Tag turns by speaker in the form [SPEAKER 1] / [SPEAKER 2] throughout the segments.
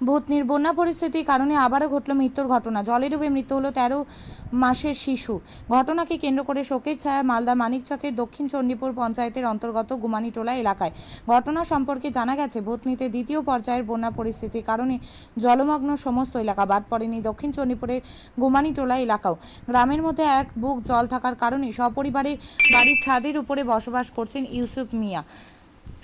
[SPEAKER 1] ভূতনির বন্যা পরিস্থিতির কারণে আবারও ঘটল মৃত্যুর ঘটনা। জলে ডুবে মৃত্যু হলো 13 মাসের শিশু। ঘটনাকে কেন্দ্র করে শোকের ছায়া মালদা মানিকচকের দক্ষিণ চণ্ডীপুর পঞ্চায়েতের অন্তর্গত গুমানিটোলা এলাকায়। ঘটনা সম্পর্কে জানা গেছে, ভূতনিতে দ্বিতীয় পর্যায়ের বন্যা পরিস্থিতির কারণে জলমগ্ন সমস্ত এলাকা, বাদ পড়েনি দক্ষিণ চণ্ডীপুরের গুমানিটোলা এলাকাও। গ্রামের মধ্যে এক বুক জল থাকার কারণে সপরিবারে বাড়ির ছাদের উপরে বসবাস করছেন ইউসুফ মিয়া।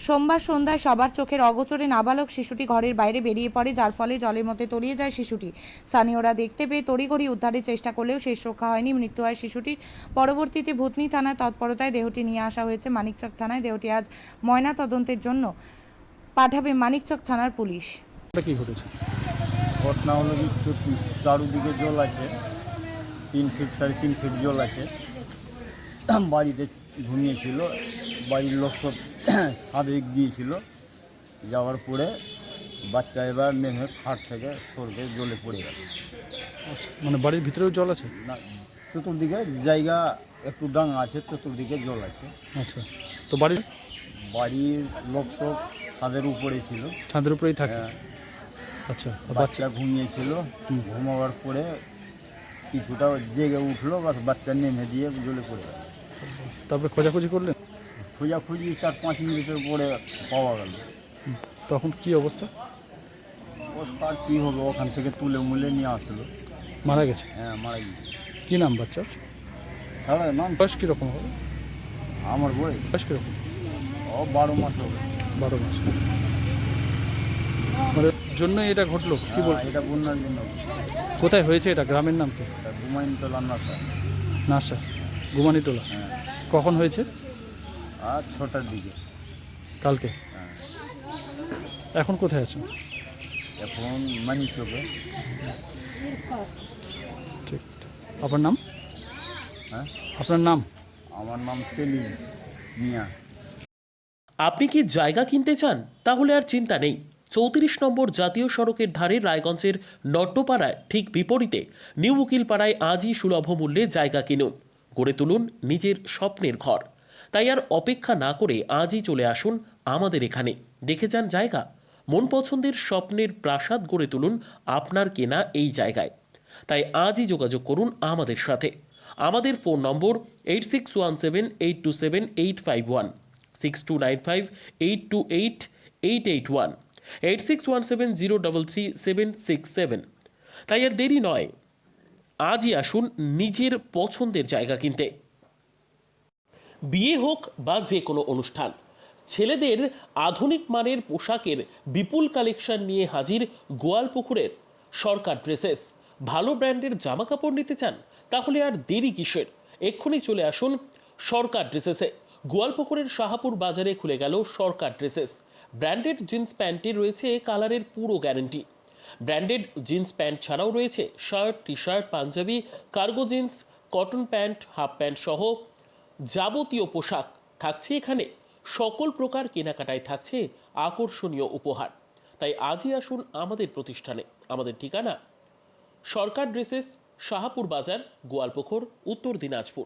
[SPEAKER 1] সোমবার সন্ধ্যায় সবার চোখের অগোচরে নাবালক শিশুটি ঘরের বাইরে বেরিয়ে পড়ে, যার ফলে জলের মধ্যে তলিয়ে যায় শিশুটি। স্থানীয়রা দেখতে পেয়ে তড়িঘড়ি উদ্ধারের চেষ্টা করলেও শেষ রক্ষা হয়নি, মৃত্যু হয় শিশুটির। পরবর্তীতে ভূতনি থানার তৎপরতায় দেহটি নিয়ে আসা হয়েছে মানিকচক থানায়। দেহটি আজ ময়না তদন্তের জন্য পাঠাবে মানিকচক থানার পুলিশ।
[SPEAKER 2] কি ঘটেছে?
[SPEAKER 3] ঘটনা হলো কি, চারুদিকে জল আছে, 3 ফিট 3.5 ফিট জল আছে। বাড়িতে ঘুমিয়েছিল, বাড়ির লোক সব ছাদে গিয়েছিল, যাওয়ার পরে বাচ্চা এবার নেমে খাট থেকে সরকে জলে পড়ে গেল।
[SPEAKER 2] আচ্ছা, মানে বাড়ির ভিতরেও জল আছে?
[SPEAKER 3] না, চতুর্দিকে জায়গা একটু ডাঙা আছে, চতুর্দিকে জল আছে।
[SPEAKER 2] আচ্ছা, তো বাড়ির
[SPEAKER 3] লোক সব ছাদের উপরে ছিল।
[SPEAKER 2] ছাদের উপরেই থাকে?
[SPEAKER 3] হ্যাঁ।
[SPEAKER 2] আচ্ছা,
[SPEAKER 3] বাচ্চা ঘুমিয়েছিল, ঘুমাবার পরে কিছুটা জেগে উঠলো, বাচ্চা নেমে দিয়ে জলে পড়ে গেল।
[SPEAKER 2] তারপরে খোঁজাখুঁজি করলেন?
[SPEAKER 3] খোঁজাখুঁজি 4-5 মিনিটের পরে পাওয়া গেল।
[SPEAKER 2] তখন কি অবস্থা?
[SPEAKER 3] আর কী হবে, ওখান থেকে তুলে মুলে নিয়ে আসলো।
[SPEAKER 2] মারা গেছে?
[SPEAKER 3] হ্যাঁ, মারা গেছে।
[SPEAKER 2] কী নাম বাচ্চার?
[SPEAKER 3] তাহলে নাম
[SPEAKER 2] বয়স কীরকম হবে?
[SPEAKER 3] আমার বয়স
[SPEAKER 2] কীরকম?
[SPEAKER 3] 12 মাস হবে।
[SPEAKER 2] 12 মাস। মানে জন্যই এটা ঘটলো? কি বল,
[SPEAKER 3] এটা বন্যার জন্য।
[SPEAKER 2] কোথায় হয়েছে এটা? গ্রামের নাম কি?
[SPEAKER 3] গুমাইনতলা নাসা।
[SPEAKER 2] নাসা, গুমানিটোলা।
[SPEAKER 3] হ্যাঁ।
[SPEAKER 2] কখন হয়েছে?
[SPEAKER 3] আর 6টার দিকে।
[SPEAKER 2] কালকে?
[SPEAKER 3] হ্যাঁ।
[SPEAKER 2] এখন কোথায় আছেন?
[SPEAKER 3] এখন মানিকচকে।
[SPEAKER 2] ঠিক। আপনার নাম?
[SPEAKER 3] হ্যাঁ,
[SPEAKER 2] আপনার নাম?
[SPEAKER 3] আমার নাম সেলিম মিয়া।
[SPEAKER 4] আপনি কি জায়গা কিনতে চান? তাহলে আর চিন্তা নেই। 34 নম্বর জাতীয় সড়কের ধারে রায়গঞ্জের নট্টপাড়ায় ঠিক বিপরীতে নিউ উকিলপাড়ায় আজই সুলভ মূল্যে জায়গা কিনুন, গড়ে তুলুন নিজের স্বপ্নের ঘর। তাই আর অপেক্ষা না করে আজই চলে আসুন আমাদের এখানে, দেখে যান জায়গা। মন পছন্দের স্বপ্নের প্রাসাদ গড়ে তুলুন আপনার কেনা এই জায়গায়। তাই আজই যোগাযোগ করুন আমাদের সাথে। আমাদের ফোন নম্বর 8617827851, 6295828881, 8617033767। তাই আর দেরি নয়, আজই আসুন নিজের পছন্দের জায়গা কিনতে। বিয়ে হোক বা যে কোনো অনুষ্ঠান, ছেলেদের আধুনিক মানের পোশাকের বিপুল কালেকশন নিয়ে হাজির গোয়ালপুকুরের সরকার ড্রেসেস। ভালো ব্র্যান্ডের জামা কাপড় নিতে চান? তাহলে আর দেরি কিসের, এক্ষুনি চলে আসুন সরকার ড্রেসেসে। গোয়ালপুকুরের শাহাপুর বাজারে খুলে গেল সরকার ড্রেসেস। ব্র্যান্ডেড জিন্স প্যান্টে রয়েছে কালারের পুরো গ্যারেন্টি। ব্র্যান্ডেড জিন্স প্যান্ট ছাড়াও রয়েছে shirt, T shirt, Punjabi, cargo jeans, cotton pant, half pant সহ যাবতীয় পোশাক থাকছে এখানে। সকল প্রকার কেনাকাটায় থাকছে আকর্ষণীয় উপহার। তাই আজই আসুন আমাদের প্রতিষ্ঠানে। আমাদের ঠিকানা সরকার ড্রেসেস, শাহাপুর বাজার, গোয়ালপুকুর, উত্তর দিনাজপুর।